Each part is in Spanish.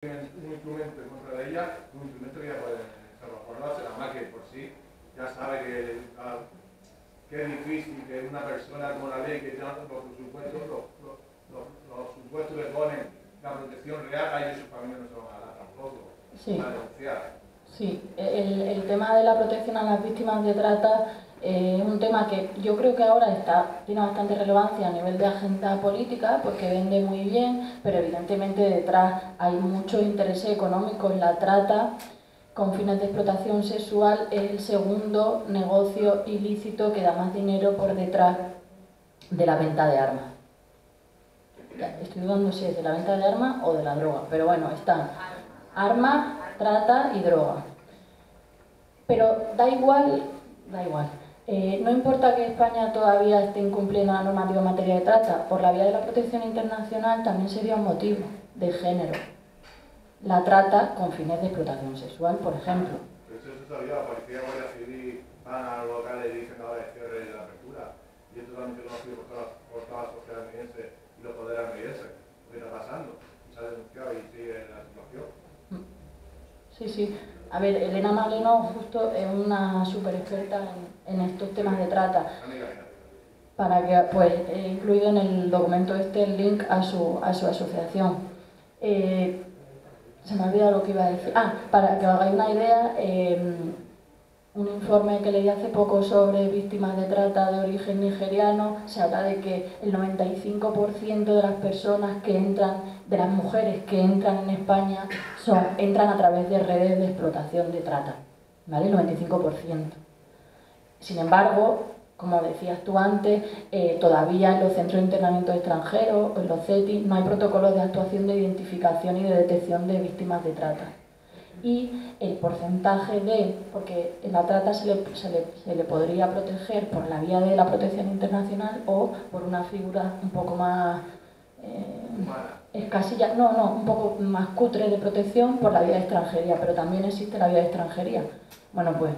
un instrumento en contra de ella, un instrumento que ya puede salvaguardarse, además que por sí ya sabe que es difícil que una persona como la ley que tiene los supuestos que ponen la protección real, a ellos sus familias no se van a dar tampoco, sí. Para denunciar. Sí, el tema de la protección a las víctimas de trata es un tema que yo creo que ahora tiene bastante relevancia a nivel de agenda política porque vende muy bien, pero evidentemente detrás hay mucho interés económico en la trata con fines de explotación sexual. Es el segundo negocio ilícito que da más dinero por detrás de la venta de armas. Estoy dudando si es de la venta de armas o de la droga, pero bueno, están armas, trata y droga. Pero da igual. No importa que España todavía esté incumpliendo la normativa en materia de trata, por la vía de la protección internacional también sería un motivo de género. La trata con fines de explotación sexual, por ejemplo. Pero eso se sabía, la policía y la Guardia Civil van a los locales y dicen ahora de cierre de la apertura. Y esto también se conoce por toda la sociedad estadounidense y los poderes estadounidenses. ¿Qué está pasando? Y se ha denunciado y sigue la situación. Sí. A ver, Elena Maleno justo es una súper experta en estos temas de trata. Para que, pues, he incluido en el documento el link a su asociación. Se me ha olvidado lo que iba a decir. Para que os hagáis una idea, un informe que leí hace poco sobre víctimas de trata de origen nigeriano, se habla de que el 95% de las personas que entran, de las mujeres que entran en España, entran a través de redes de explotación de trata, ¿vale? El 95%. Sin embargo, como decías tú antes, todavía en los centros de internamiento extranjeros, en los CETI, no hay protocolos de actuación de identificación y de detección de víctimas de trata. Y el porcentaje porque en la trata se le podría proteger por la vía de la protección internacional o por una figura un poco más escasilla, un poco más cutre de protección por la vía de extranjería, pero también existe la vía de extranjería. Bueno, pues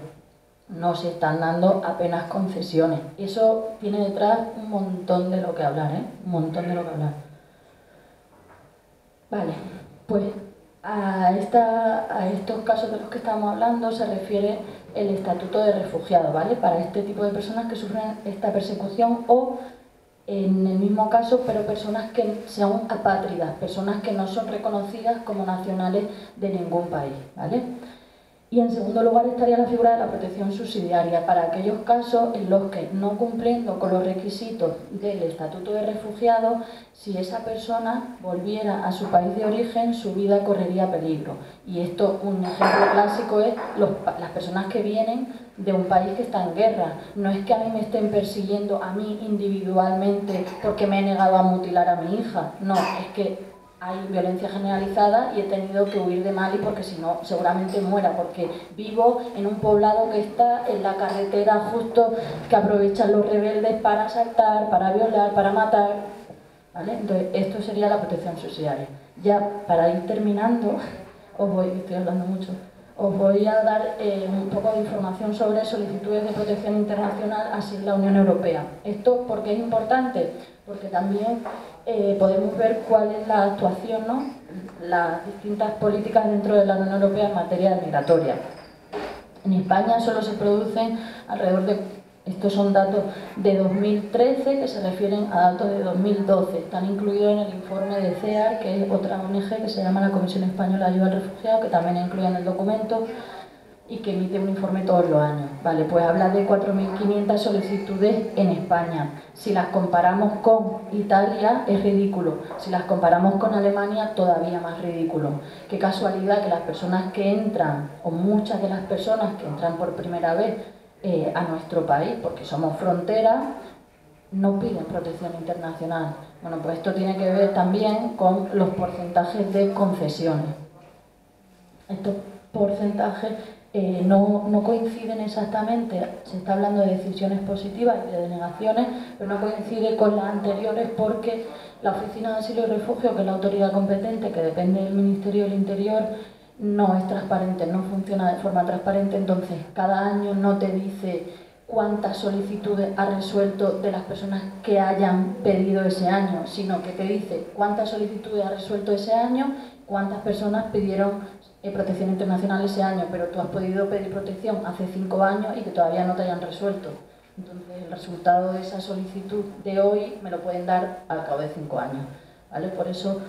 no se están dando apenas concesiones. Eso tiene detrás un montón de lo que hablar, un montón de lo que hablar. Vale, pues a estos casos de los que estamos hablando se refiere el estatuto de refugiado, ¿vale? Para este tipo de personas que sufren esta persecución o, en el mismo caso, pero personas que sean apátridas, personas que no son reconocidas como nacionales de ningún país, ¿vale? Y en segundo lugar estaría la figura de la protección subsidiaria para aquellos casos en los que, no cumpliendo con los requisitos del estatuto de refugiado, si esa persona volviera a su país de origen, su vida correría peligro. Y esto, un ejemplo clásico es las personas que vienen de un país que está en guerra. No es que a mí me estén persiguiendo a mí individualmente porque me he negado a mutilar a mi hija, no, es que hay violencia generalizada y he tenido que huir de Mali porque si no seguramente muera, porque vivo en un poblado que está en la carretera justo que aprovechan los rebeldes para asaltar, para violar, para matar, ¿vale? Entonces esto sería la protección subsidiaria. Ya para ir terminando, estoy hablando mucho, os voy a dar un poco de información sobre solicitudes de protección internacional así en la Unión Europea. ¿Esto por qué es importante? Porque también podemos ver cuál es la actuación, ¿no? Las distintas políticas dentro de la Unión Europea en materia migratoria. En España solo se producen alrededor de, estos son datos de 2013 que se refieren a datos de 2012. Están incluidos en el informe de CEAR, que es otra ONG que se llama la Comisión Española de Ayuda al Refugiado, que también incluye en el documento y que emite un informe todos los años. Vale, pues habla de 4.500 solicitudes en España. Si las comparamos con Italia, es ridículo. Si las comparamos con Alemania, todavía más ridículo. Qué casualidad que las personas que entran, o muchas de las personas que entran por primera vez a nuestro país, porque somos frontera, no piden protección internacional. Bueno, pues esto tiene que ver también con los porcentajes de concesiones. Estos porcentajes no coinciden exactamente, se está hablando de decisiones positivas y de denegaciones, pero no coincide con las anteriores porque la Oficina de Asilo y Refugio, que es la autoridad competente, que depende del Ministerio del Interior, no es transparente, no funciona de forma transparente, entonces cada año no te dice cuántas solicitudes ha resuelto de las personas que hayan pedido ese año, sino que te dice cuántas solicitudes ha resuelto ese año cuántas personas pidieron protección internacional ese año, pero tú has podido pedir protección hace 5 años y que todavía no te hayan resuelto. Entonces, el resultado de esa solicitud de hoy me lo pueden dar al cabo de 5 años, ¿vale? Por eso,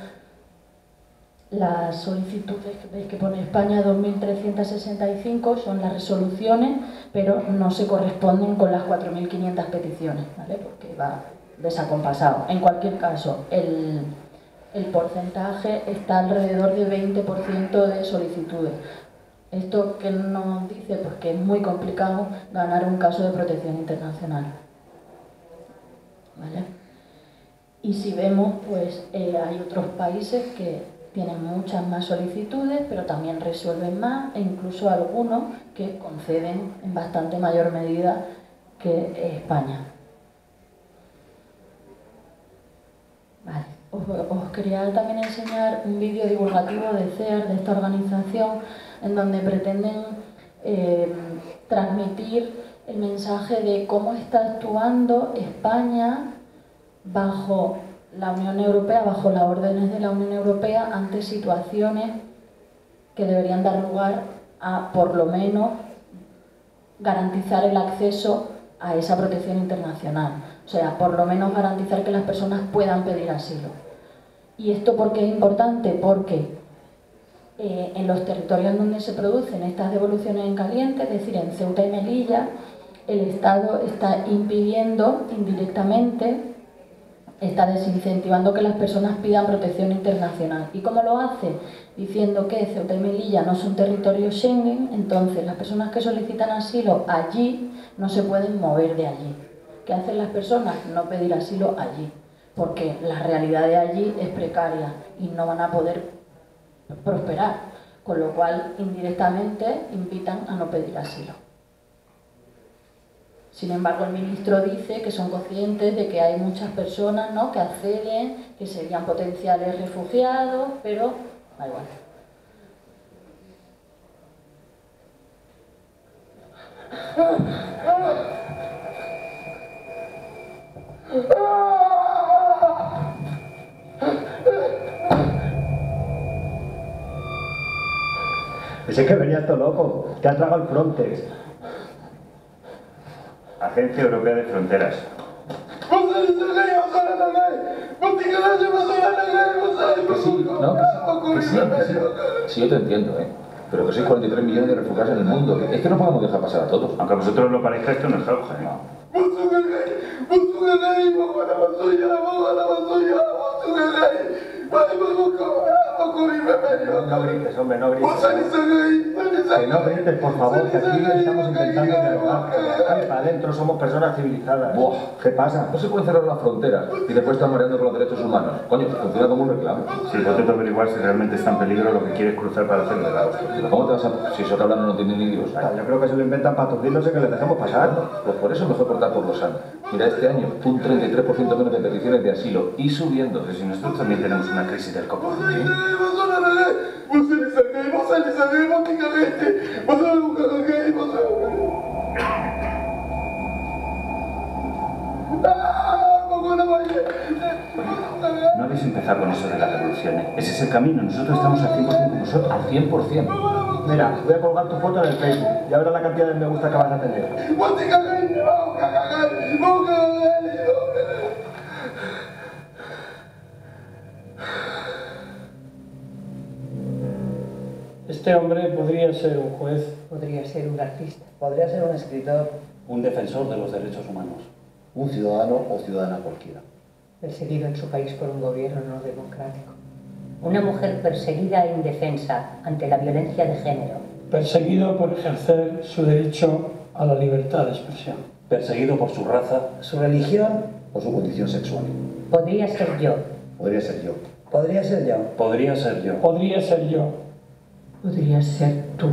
las solicitudes que pone España 2.365 son las resoluciones, pero no se corresponden con las 4.500 peticiones, ¿vale? Porque va desacompasado. En cualquier caso, el porcentaje está alrededor de 20% de solicitudes. ¿Esto qué nos dice? Pues que es muy complicado ganar un caso de protección internacional, ¿vale? Y si vemos, pues hay otros países que tienen muchas más solicitudes, pero también resuelven más, e incluso algunos que conceden en bastante mayor medida que España. Vale. Os quería también enseñar un vídeo divulgativo de CEAR, de esta organización, en donde pretenden transmitir el mensaje de cómo está actuando España bajo la Unión Europea, bajo las órdenes de la Unión Europea, ante situaciones que deberían dar lugar a, por lo menos, garantizar el acceso a esa protección internacional. O sea, por lo menos garantizar que las personas puedan pedir asilo. ¿Y esto por qué es importante? Porque en los territorios donde se producen estas devoluciones en caliente, es decir, en Ceuta y Melilla, el Estado está impidiendo indirectamente, está desincentivando que las personas pidan protección internacional. ¿Y cómo lo hace? Diciendo que Ceuta y Melilla no son territorios Schengen, entonces las personas que solicitan asilo allí no se pueden mover de allí. ¿Qué hacen las personas? No pedir asilo allí, porque la realidad de allí es precaria y no van a poder prosperar, con lo cual indirectamente invitan a no pedir asilo. Sin embargo, el ministro dice que son conscientes de que hay muchas personas, ¿no?, que acceden, que serían potenciales refugiados, pero da igual. Ese que venía todo loco, te ha tragado el Frontex. Agencia Europea de Fronteras. Sí, yo te entiendo, pero que sois 43 millones de refugiados en el mundo. Es que no podemos dejar pasar a todos. Aunque a vosotros lo parezca, esto no es jauja, No grites, hombre, no grites. Que no grites, por favor, que aquí estamos intentando dialogar. Que para adentro somos personas civilizadas. Buah. ¿Qué pasa? No se puede cerrar las fronteras y después estar mareando con los derechos humanos. Coño, funciona como un reclamo. Sí, vos te averiguar si realmente está en peligro lo que quieres cruzar para hacer de la hostia. ¿Cómo te vas a...? Si eso que hablan no entienden ni Dios. Yo creo que se lo inventan para aturdirnos y que les dejemos pasar. Pues por eso es mejor cortar por lo sano. Mira, este año un 33% menos de peticiones de asilo y subiendo. Pero si nosotros también tenemos una crisis del copón. ¿Sí? No habéis empezado con eso de las revoluciones. Ese es el camino. Nosotros estamos al 100% con vosotros. Al 100%. Mira, voy a colgar tu foto en el Facebook. Ya verás la cantidad de me gusta que vas a tener. Este hombre podría ser un juez. Podría ser un artista. Podría ser un escritor, un defensor de los derechos humanos, un ciudadano o ciudadana cualquiera. Perseguido en su país por un gobierno no democrático. Una mujer perseguida e indefensa ante la violencia de género. Perseguido por ejercer su derecho a la libertad de expresión. perseguido por su raza, su religión o su condición sexual. Podría ser yo. Podría ser yo. Podría ser yo. podría ser yo. Podría ser yo. Podría ser tú.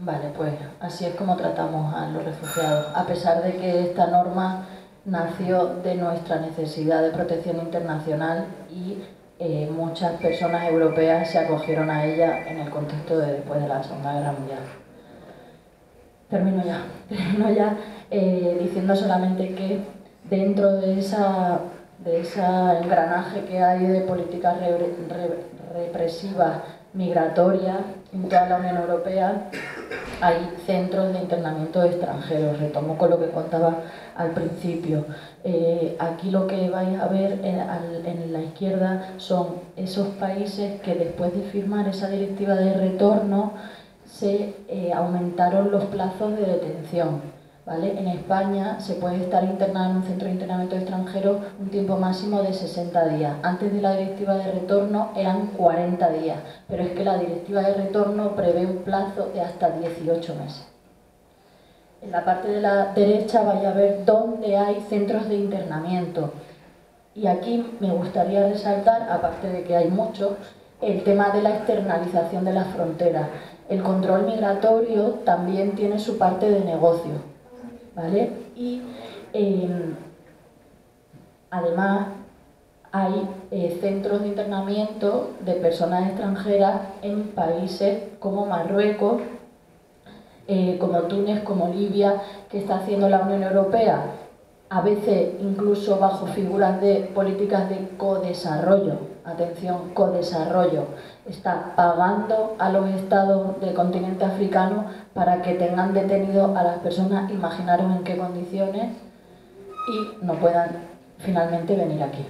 Vale, pues así así es como tratamos a los refugiados, a pesar de que esta norma nació de nuestra necesidad de protección internacional y muchas personas europeas se acogieron a ella en el contexto de después de la Segunda Guerra Mundial. Termino ya diciendo solamente que dentro de ese engranaje que hay de políticas represivas migratorias en toda la Unión Europea hay centros de internamiento de extranjeros. Retomo con lo que contaba al principio. Aquí lo que vais a ver en la izquierda son esos países que después de firmar esa directiva de retorno se aumentaron los plazos de detención. ¿Vale? En España se puede estar internado en un centro de internamiento de extranjeros un tiempo máximo de 60 días. Antes de la directiva de retorno eran 40 días, pero es que la directiva de retorno prevé un plazo de hasta 18 meses. En la parte de la derecha vais a ver dónde hay centros de internamiento. Y aquí me gustaría resaltar, aparte de que hay muchos, el tema de la externalización de las fronteras. El control migratorio también tiene su parte de negocio. ¿Vale? Y además hay centros de internamiento de personas extranjeras en países como Marruecos, como Túnez, como Libia, que está haciendo la Unión Europea, a veces incluso bajo figuras de políticas de codesarrollo. Atención, codesarrollo. Está pagando a los estados del continente africano para que tengan detenidos a las personas, imaginaros en qué condiciones, y no puedan finalmente venir aquí.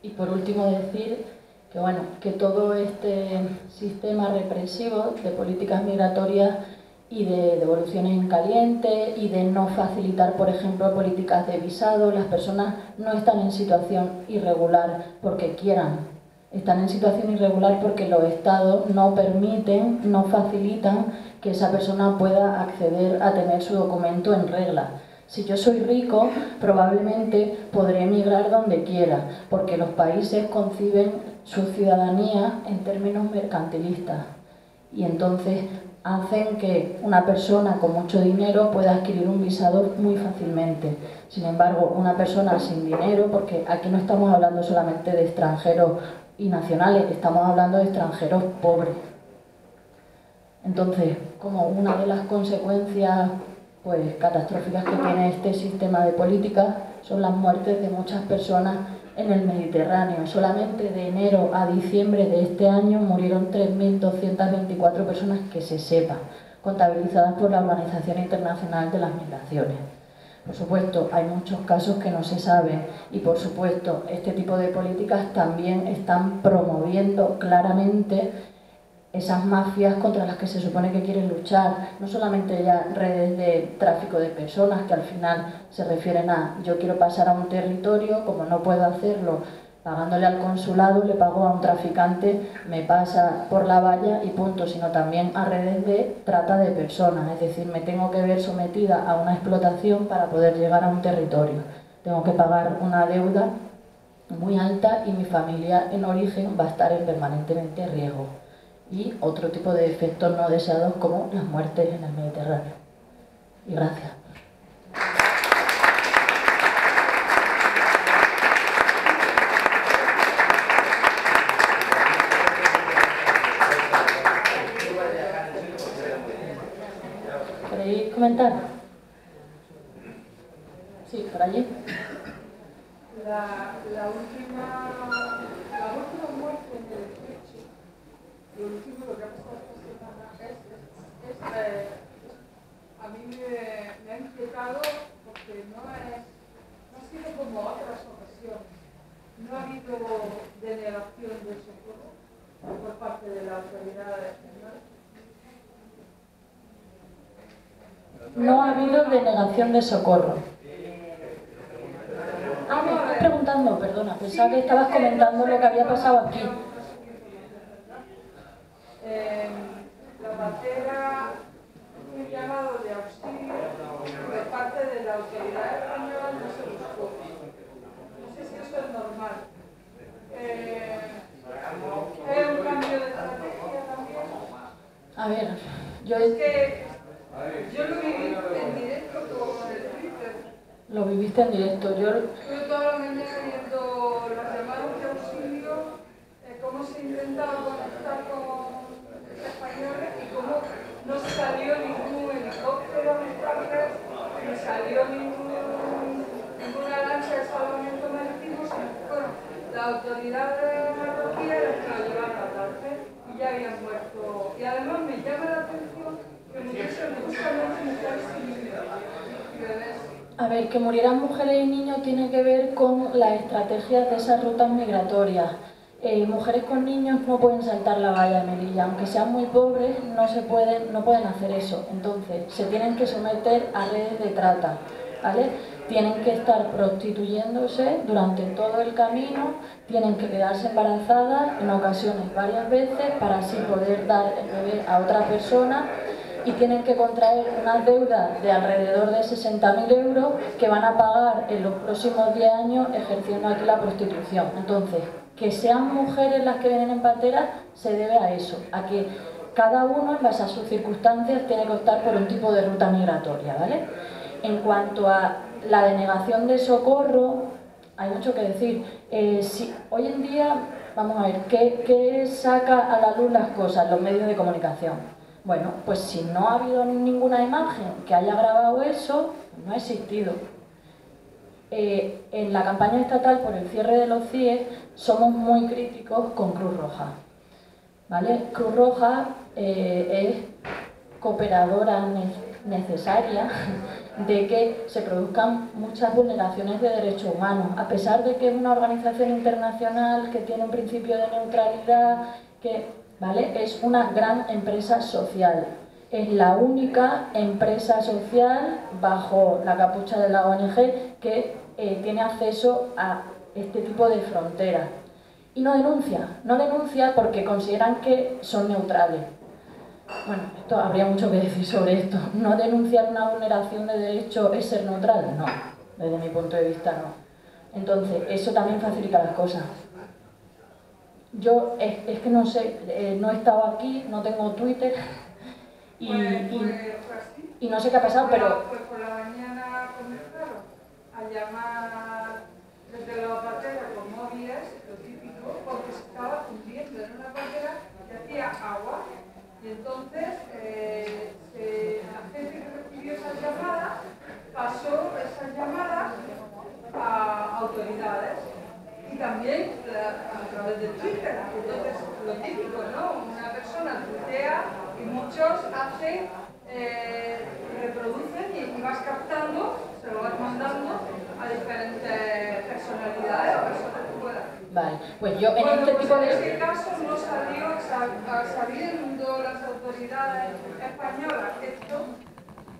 Y por último decir que, bueno, que todo este sistema represivo de políticas migratorias y de devoluciones en caliente y de no facilitar, por ejemplo, políticas de visado, las personas no están en situación irregular porque quieran, están en situación irregular porque los estados no permiten, no facilitan que esa persona pueda acceder a tener su documento en regla. Si yo soy rico, probablemente podré emigrar donde quiera, porque los países conciben su ciudadanía en términos mercantilistas y entonces hacen que una persona con mucho dinero pueda adquirir un visado muy fácilmente. Sin embargo, una persona sin dinero, porque aquí no estamos hablando solamente de extranjeros y nacionales, estamos hablando de extranjeros pobres. Entonces, como una de las consecuencias pues catastróficas que tiene este sistema de políticas son las muertes de muchas personas en el Mediterráneo. Solamente de enero a diciembre de este año murieron 3.224 personas que se sepa, contabilizadas por la Organización Internacional de las Migraciones. Por supuesto, hay muchos casos que no se saben y, por supuesto, este tipo de políticas también están promoviendo claramente esas mafias contra las que se supone que quieren luchar, no solamente ya redes de tráfico de personas que al final se refieren a yo quiero pasar a un territorio, como no puedo hacerlo pagándole al consulado, le pago a un traficante, me pasa por la valla y punto, sino también a redes de trata de personas, es decir, me tengo que ver sometida a una explotación para poder llegar a un territorio, tengo que pagar una deuda muy alta y mi familia en origen va a estar en permanentemente riesgo. Y otro tipo de efectos no deseados como las muertes en el Mediterráneo. Y gracias. ¿Queréis comentar? Sí, por allí. La última muerte en el Estrecho, lo último lo que ha pasado esta semana a mí me ha inquietado porque no ha sido como otras ocasiones. No ha habido denegación de socorro por parte de la autoridad española. No ha habido denegación de socorro. Ah, me estás preguntando, perdona, pensaba que estabas comentando lo que había pasado aquí. La bandera, un llamado de auxilio de parte de la autoridad española no se buscó. No sé si eso es normal. ¿Es un cambio de estrategia también? A ver, Es que yo lo viví en directo con el Twitter. Lo viviste en directo. Estuve toda la mañana viendo las llamadas de auxilio, cómo se intentaba conectar con españoles y cómo no salió ningún helicóptero ni salió ninguna lancha de salvamento marítimo. Bueno, la autoridad marroquí era que lo llevaron a la cárcel y ya habían muerto. Y además me llama la atención que muriesen justamente mujeres y bebés. A ver, que murieran mujeres y niños tiene que ver con las estrategias de esas rutas migratorias. Mujeres con niños no pueden saltar la valla de Melilla, aunque sean muy pobres, no pueden hacer eso. Entonces, se tienen que someter a redes de trata, ¿vale? Tienen que estar prostituyéndose durante todo el camino, tienen que quedarse embarazadas en ocasiones varias veces para así poder dar el bebé a otra persona. Y tienen que contraer unas deudas de alrededor de 60.000 euros que van a pagar en los próximos 10 años ejerciendo aquí la prostitución. Entonces, que sean mujeres las que vienen en patera se debe a eso, a que cada uno, en base a sus circunstancias, tiene que optar por un tipo de ruta migratoria, ¿vale? En cuanto a la denegación de socorro, hay mucho que decir. Si hoy en día, vamos a ver, ¿qué saca a la luz las cosas? Los medios de comunicación. Bueno, pues si no ha habido ninguna imagen que haya grabado eso, no ha existido. En la campaña estatal por el cierre de los CIE somos muy críticos con Cruz Roja, ¿vale? Cruz Roja es cooperadora necesaria de que se produzcan muchas vulneraciones de derechos humanos, a pesar de que es una organización internacional que tiene un principio de neutralidad, ¿vale? Es una gran empresa social. Es la única empresa social bajo la capucha de la ONG que tiene acceso a este tipo de fronteras. Y no denuncia porque consideran que son neutrales. Bueno, habría mucho que decir sobre esto. No denunciar una vulneración de derechos es ser neutral, no. Desde mi punto de vista, no. Entonces, eso también facilita las cosas. Yo es que no sé, no he estado aquí, no tengo Twitter y no sé qué ha pasado, pero... Pues por la mañana comenzaron a llamar desde la patera con móviles, lo típico, porque se estaba hundiendo en una patera que hacía agua. Y entonces la gente que recibió esas llamadas pasó esas llamadas a autoridades. Y también a través de Twitter. Entonces, lo típico, ¿no? Una persona tuitea y muchos hacen, reproducen y vas captando, se lo vas mandando a diferentes personalidades o personas que puedan. Vale, pues yo en este tipo de... En este caso no salió, sabiendo las autoridades españolas esto,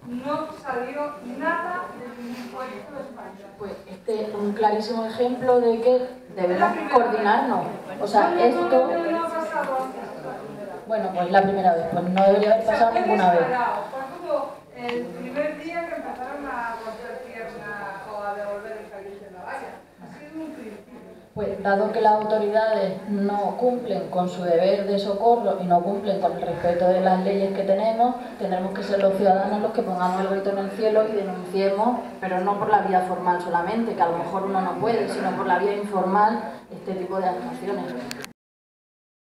no salió nada de ningún puerto de España. Pues este es un clarísimo ejemplo de que debemos coordinarnos. O sea, esto... No ha pasado antes. Bueno, pues la primera vez, pues no debería haber pasado ninguna vez. Fue como el primer día que empezaron a romper piernas o a devolver el caliente en la valla. Ha sido un principio. Pues dado que las autoridades no cumplen con su deber de socorro y no cumplen con el respeto de las leyes que tenemos, tendremos que ser los ciudadanos los que pongamos el grito en el cielo y denunciemos, pero no por la vía formal solamente, que a lo mejor uno no puede, sino por la vía informal, este tipo de actuaciones.